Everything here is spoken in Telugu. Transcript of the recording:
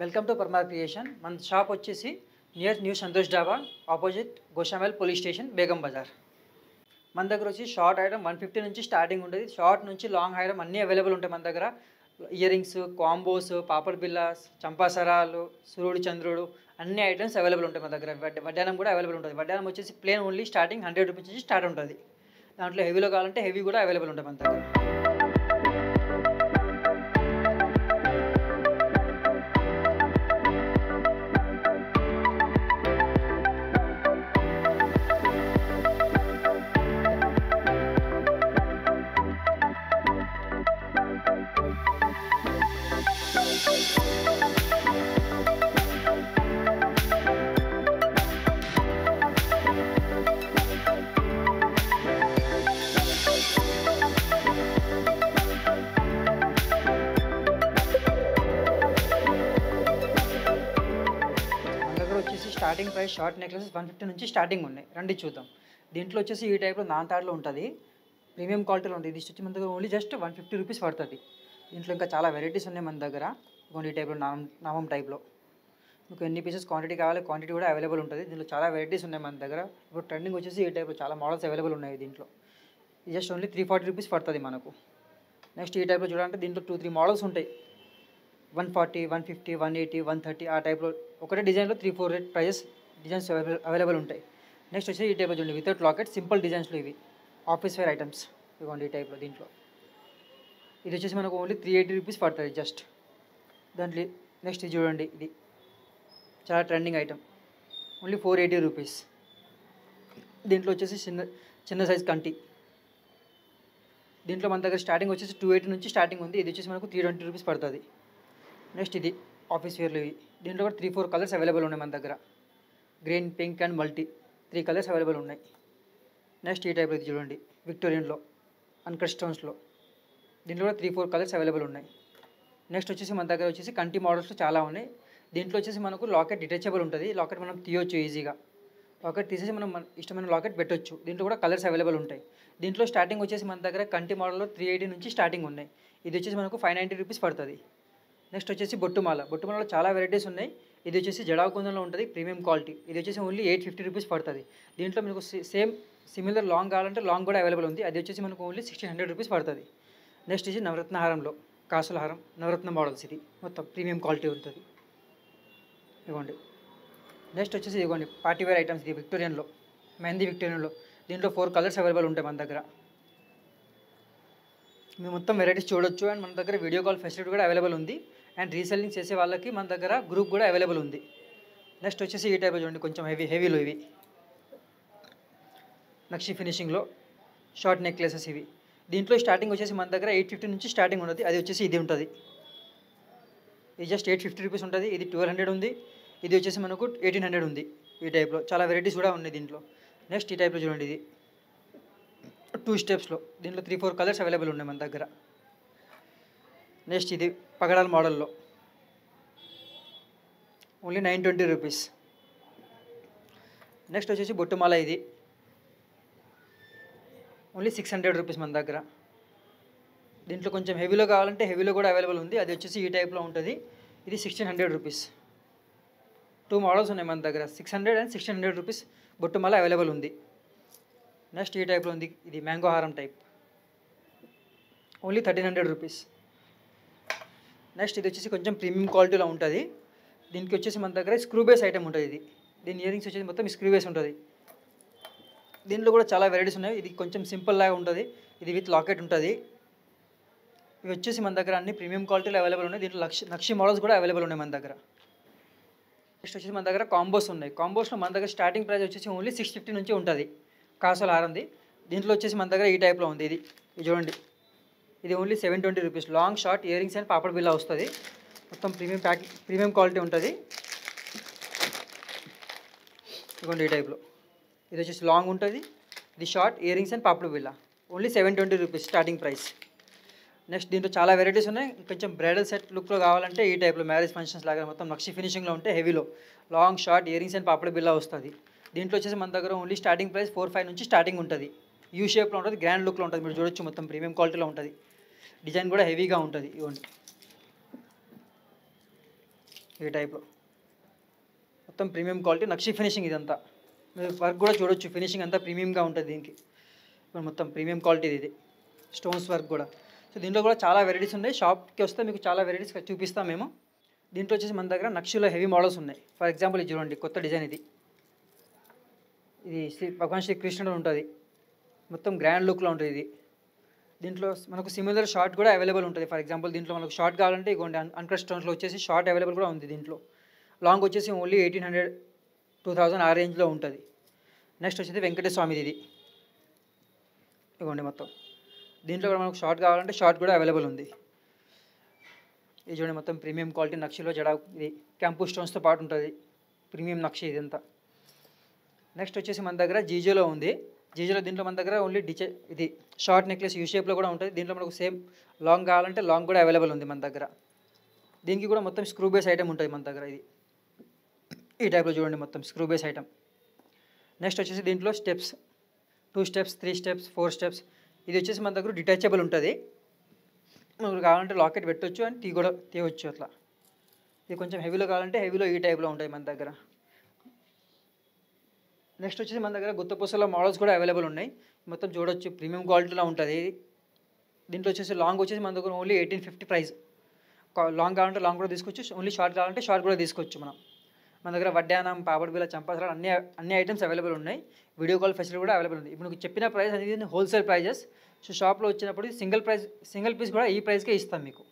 Welcome to Parmar creation. మన షాప్ వచ్చేసి near new Santosh dhaba opposite Goshamahal police station Begum Bazaar. మన దగ్గర వచ్చి షార్ట్ ఐటమ్ 150 నుంచి స్టార్టింగ్ ఉంటుంది. షార్ట్ నుంచి లాంగ్ ఐటమ్ అన్నీ అవైలబుల్ ఉంటాయి మన దగ్గర. ఇయర్ రింగ్స్, కాంబోస్, పాపడ్ బిల్లాస్, చంపాసరాలు, సూర్యుడు చంద్రుడు అన్ని ఐటమ్స్ అవైలబుల్ ఉంటాయి మన దగ్గర. వడ్డానం కూడా అవైలబుల్ ఉంటుంది. వడ్డానం వచ్చేసి ప్లేన్ ఓన్లీ స్టార్టింగ్ 100 రూపీస్ నుంచి స్టార్ట్ ఉంటుంది. దాంట్లో హెవీలో కావాలంటే హెవీ కూడా అవైలబుల్ ఉంటుంది మన దగ్గర. వచ్చేసి స్టార్టింగ్ ప్రైస్ షార్ట్ నెక్లెసెస్ 150 నుంచి స్టార్టింగ్ ఉన్నాయి. రండి చూద్దాం. దీంట్లో వచ్చేసి ఈ టైప్లో నాన్ తాడులో ఉంటుంది, ప్రీమియం క్వాలిటీలో ఉంటుంది. ఇది వచ్చి మన దగ్గర ఓన్లీ జస్ట్ 150 రూపీస్ పడుతుంది. దీంట్లో ఇంకా చాలా వెరైటీస్ ఉన్నాయి మన దగ్గర. ఈ టైప్లో నామం టైప్లో మీకు ఎన్ని పీసెస్ క్వాంటిటీ కావాలి క్వాంటిటీ కూడా అవైలబుల్ ఉంటుంది. దీంట్లో చాలా వెరైటీస్ ఉన్నాయి మన దగ్గర. ఇప్పుడు ట్రెండింగ్ వచ్చేసి ఈ టైప్లో చాలా మోడల్స్ అవైలబుల్ ఉన్నాయి. దీంట్లో ఇది జస్ట్ ఓన్లీ 340 రూపీస్ పడుతుంది మనకు. నెక్స్ట్ ఈ టైప్లో చూడాలంటే దీంట్లో 2-3 మోడల్స్ ఉంటాయి. 140, 150, 180, 130 ఆ టైప్లో ఒకటే డిజైన్లో 3-4 రేట్ ప్రైజెస్ డిజైన్స్ అవైలబుల్ ఉంటాయి. నెక్స్ట్ వచ్చి ఈ టైప్లో చూడండి, వితౌట్ లాకెట్ సింపుల్ డిజైన్స్లో ఇవి ఆఫీస్ వేర్ ఐటమ్స్. ఇవ్వండి ఈ టైప్లో. దీంట్లో ఇది వచ్చేసి మనకు ఓన్లీ 380 రూపీస్ పడుతుంది జస్ట్. దాంట్లో నెక్స్ట్ ఇది చూడండి, ఇది చాలా ట్రెండింగ్ ఐటమ్, ఓన్లీ 480 రూపీస్. దీంట్లో వచ్చేసి చిన్న సైజ్ కంటి. దీంట్లో మన దగ్గర స్టార్టింగ్ వచ్చేసి 280 నుంచి స్టార్టింగ్ ఉంది. ఇది వచ్చేసి మనకు 320 రూపీస్ పడుతుంది. నెక్స్ట్ ఇది ఆఫీస్ వేర్లు ఇవి. దీంట్లో కూడా 3-4 కలర్స్ అవైలబుల్ ఉన్నాయి మన దగ్గర. Green, pink and multi 3 colours available ఉన్నాయి. నెక్స్ట్ ఈ టైప్లో ఇది చూడండి, విక్టోరియన్లో అన్కట్ స్టోన్స్లో. దీంట్లో కూడా 3-4 కలర్స్ అవైలబుల్ ఉన్నాయి. నెక్స్ట్ వచ్చేసి మన దగ్గర వచ్చేసి కంటి మోడల్స్లో చాలా ఉన్నాయి. దీంట్లో వచ్చేసి మనకు లాకెట్ డిటాచబుల్ ఉంటుంది. లాకెట్ మనం తీయొచ్చు ఈజీగా. లాకెట్ తీసేసి మనం ఇష్టమైన లాకెట్ పెట్టొచ్చు. దీంట్లో కూడా కలర్స్ అవైలబుల్ ఉంటాయి. దీంట్లో స్టార్టింగ్ వచ్చేసి మన దగ్గర కంటి మోడల్లో 380 నుంచి స్టార్టింగ్ ఉన్నాయి. ఇది వచ్చేసి మనకు 590 రూపీస్ పడుతుంది. నెక్స్ట్ వచ్చేసి బొట్టుమాల. బొట్టుమాలలో చాలా వెరైటీస్ ఉన్నాయి. ఇది వచ్చేసి జడాకుందంలో ఉంటుంది, ప్రీమియం క్వాలిటీ. ఇది వచ్చేసి ఓన్లీ 850 రూపీస్ పడుతుంది. దీంట్లో మీకు సేమ్ సిమిలర్ లాంగ్ కావాలంటే లాంగ్ కూడా అవైలబుల్ ఉంది. అది వచ్చేసి మనకు ఓన్లీ 1600 రూపీస్ పడుతుంది. నెక్స్ట్ ఇది నవరత్న హారంలో కాసుల హారం, నవరత్న మోడల్స్. ఇది మొత్తం ప్రీమియం క్వాలిటీ ఉంటుంది. ఇవ్వండి. నెక్స్ట్ వచ్చేసి ఇవ్వండి పార్టీ వేర్ ఐటమ్స్. ఇది విక్టోరియన్లో, మెహందీ విక్టోరియన్లో. దీంట్లో 4 కలర్స్ అవైలబుల్ ఉంటాయి మన దగ్గర. మేము మొత్తం వెరైటీస్ చూడొచ్చు. అండ్ మన దగ్గర వీడియో కాల్ ఫెసిలిటీ కూడా అవైలబుల్ ఉంది. అండ్ రీసెల్లింగ్ చేసే వాళ్ళకి మన దగ్గర గ్రూప్ కూడా అవైలబుల్ ఉంది. నెక్స్ట్ వచ్చేసి ఈ టైప్లో చూడండి, కొంచెం హెవీలో ఇవి నక్షి ఫినిషింగ్లో షార్ట్ నెక్లెసెస్ ఇవి. దీంట్లో స్టార్టింగ్ వచ్చేసి మన దగ్గర 850 నుంచి స్టార్టింగ్ ఉంటుంది. అది వచ్చేసి ఇది ఉంటుంది. ఇది జస్ట్ 850 రూపీస్ ఉంటుంది. ఇది 1200 ఉంది. ఇది వచ్చేసి మనకు 1800 ఉంది. ఈ టైప్లో చాలా వెరైటీస్ కూడా ఉన్నాయి దీంట్లో. నెక్స్ట్ ఈ టైప్లో చూడండి, ఇది 2 స్టెప్స్లో. దీంట్లో 3-4 కలర్స్ అవైలబుల్ ఉన్నాయి మన దగ్గర. నెక్స్ట్ ఇది పగడాల మోడల్లో ఓన్లీ 920 రూపీస్. నెక్స్ట్ వచ్చేసి బొట్టుమాల. ఇది ఓన్లీ 600 రూపీస్ మన దగ్గర. దీంట్లో కొంచెం హెవీలో కావాలంటే హెవీలో కూడా అవైలబుల్ ఉంది. అది వచ్చేసి ఈ టైప్లో ఉంటుంది. ఇది 1600 రూపీస్. 2 మోడల్స్ ఉన్నాయి మన దగ్గర. 600 అండ్ 1600 రూపీస్ బొట్టుమాల అవైలబుల్ ఉంది. నెక్స్ట్ ఈ టైప్లో ఉంది, ఇది మ్యాంగో హారం టైప్, ఓన్లీ 1300 రూపీస్. నెక్స్ట్ ఇది వచ్చేసి కొంచెం ప్రీమియం క్వాలిటీలో ఉంటుంది. దీనికి వచ్చేసి మన దగ్గర స్క్రూ బేస్ ఐటమ్ ఉంటుంది. దీని ఇయర్ రింగ్స్ వచ్చేసి మొత్తం స్క్రూ బేస్ ఉంటుంది. దీంట్లో కూడా చాలా వెరైటీస్ ఉన్నాయి. ఇది కొంచెం సింపుల్ లాగా ఉంటుంది. ఇది విత్ లాకెట్ ఉంటుంది. ఇవి వచ్చేసి మన దగ్గర అన్ని ప్రీమియం క్వాలిటీలో అవైలబుల్ ఉన్నాయి. దీంట్లో నక్షి మోడల్స్ కూడా అవైలబుల్ ఉన్నాయి మన దగ్గర. నెక్స్ట్ వచ్చేసి మన దగ్గర కాంబోస్ ఉన్నాయి. కాంబోస్లో మన దగ్గర స్టార్టింగ్ ప్రైస్ వచ్చేసి ఓన్లీ 650 నుంచి ఉంటుంది. కాసుల హారంది. దీంట్లో వచ్చేసి మన దగ్గర ఈ టైప్లో ఉంది. ఇది చూడండి, ఇది only 720 rupees. Long short earrings and పాపడ్ బిల్లా వస్తుంది. మొత్తం ప్రీమియం క్వాలిటీ ఉంటుంది. ఇదిగోండి ఈ టైప్లో. ఇది వచ్చేసి లాంగ్ ఉంటుంది. ఇది షార్ట్ ఇయర్ రింగ్స్ అండ్ పాపడ్ బిల్లా, only 720 rupees starting price. Next దీంట్లో చాలా వెరైటీస్ ఉన్నాయి. కొంచెం బ్రైడల్ సెట్ లుక్లో కావాలంటే ఈ టైప్లో మ్యారేజ్ ఫంక్షన్స్ లాగా మొత్తం నక్షి ఫినిషింగ్లో ఉంటే హెవీలో long short earrings and పాపడ్ బిల్లా వస్తుంది. దీంట్లో వచ్చేసి మన దగ్గర ఓన్లీ స్టార్టింగ్ ప్రైస్ 4-5 నుంచి స్టార్టింగ్ ఉంటుంది. యూ షేప్లో ఉంటుంది, గ్రాండ్ లుక్లో ఉంటుంది. మీరు చూడొచ్చు, మొత్తం ప్రీమియం క్వాలిటీలో ఉంటుంది. డిజైన్ కూడా హెవీగా ఉంటుంది. ఇవ్వండి, ఈ టైప్లో మొత్తం ప్రీమియం క్వాలిటీ నక్షి ఫినిషింగ్ ఇదంతా. మీరు వర్క్ కూడా చూడొచ్చు, ఫినిషింగ్ అంతా ప్రీమియంగా ఉంటుంది దీనికి. ఇప్పుడు మొత్తం ప్రీమియం క్వాలిటీ ఇది, స్టోన్స్ వర్క్ కూడా. సో దీంట్లో కూడా చాలా వెరైటీస్ ఉన్నాయి. షాప్కి వస్తే మీకు చాలా వెరైటీస్ చూపిస్తాం మేము. దీంట్లో వచ్చేసి మన దగ్గర నక్షిలో హెవీ మోడల్స్ ఉన్నాయి. ఫర్ ఎగ్జాంపుల్ ఇది చూడండి, కొత్త డిజైన్ ఇది భగవాన్ శ్రీకృష్ణుడు ఉంటుంది, మొత్తం గ్రాండ్ లుక్లో ఉంటుంది ఇది. దీంట్లో మనకు సిమిలర్ షార్ట్ కూడా అవైలబుల్ ఉంటుంది. ఫర్ ఎగ్జాంపుల్ దీంట్లో మనకు షార్ట్ కావాలంటే ఇగోండి అన్కట్ స్టోన్స్లో వచ్చేసి షార్ట్ అవైలబుల్ కూడా ఉంది దీంట్లో. లాంగ్ వచ్చేసి ఓన్లీ 1800 2000 ఆ రేంజ్లో ఉంటుంది. నెక్స్ట్ వచ్చేది వెంకటేశ్వర స్వామిది ఇది ఇగోండి మొత్తం. దీంట్లో కూడా మనకు షార్ట్ కావాలంటే షార్ట్ కూడా అవైలబుల్ ఉంది. ఇది చూడండి మొత్తం ప్రీమియం క్వాలిటీ నక్షిలో జడ, ఇది క్యాంపు స్టోన్స్తో పాటు ఉంటుంది, ప్రీమియం నక్షి ఇదంతా. నెక్స్ట్ వచ్చేసి మన దగ్గర జీజోలో ఉంది. జీజోలో దీంట్లో మన దగ్గర ఓన్లీ ఇది షార్ట్ నెక్లెస్ యూ షేప్లో కూడా ఉంటుంది. దీంట్లో మనకు సేమ్ లాంగ్ కావాలంటే లాంగ్ కూడా అవైలబుల్ ఉంది మన దగ్గర. దీనికి కూడా మొత్తం స్క్రూ బేస్ ఐటమ్ ఉంటుంది మన దగ్గర. ఇది ఈ టైప్లో చూడండి మొత్తం స్క్రూ బేస్ ఐటమ్. నెక్స్ట్ వచ్చేసి దీంట్లో స్టెప్స్ 2 స్టెప్స్ 3 స్టెప్స్ 4 స్టెప్స్. ఇది వచ్చేసి మన దగ్గర డిటాచబుల్ ఉంటుంది. మనకు కావాలంటే లాకెట్ పెట్టవచ్చు అండ్ కూడా తీయవచ్చు అట్లా. ఇది కొంచెం హెవీలో కావాలంటే హెవీలో ఈ టైప్లో ఉంటాయి మన దగ్గర. నెక్స్ట్ వచ్చేసి మన దగ్గర గుత్తపూసల మోడల్స్ కూడా అవైలబుల్ ఉన్నాయి. మొత్తం చూడొచ్చు, ప్రీమియం క్వాలిటీలో ఉంటుంది. దీంట్లో వచ్చేసి లాంగ్ వచ్చేసి మన దగ్గర ఓన్లీ 1850 ప్రైస్. లాంగ్ కావాలంటే లాంగ్ కూడా తీసుకోవచ్చు, ఓన్లీ షార్ట్ కావాలంటే షార్ట్ కూడా తీసుకోవచ్చు. మన దగ్గర వడ్డానం, పాపడ్ బిళ్ళ, చంపాసరాలు అన్ని ఐటమ్స్ అవైలబుల్ ఉన్నాయి. వీడియో కాల్ ఫెసిలిటీ కూడా అవైలబుల్ ఉంది. ఇప్పుడు మీకు చెప్పిన ప్రైస్ అనేది హోల్సేల్ ప్రైజెస్. సో షాప్లో వచ్చినప్పుడు సింగిల్ పీస్ కూడా ఈ ప్రైస్కే ఇస్తాం మీకు.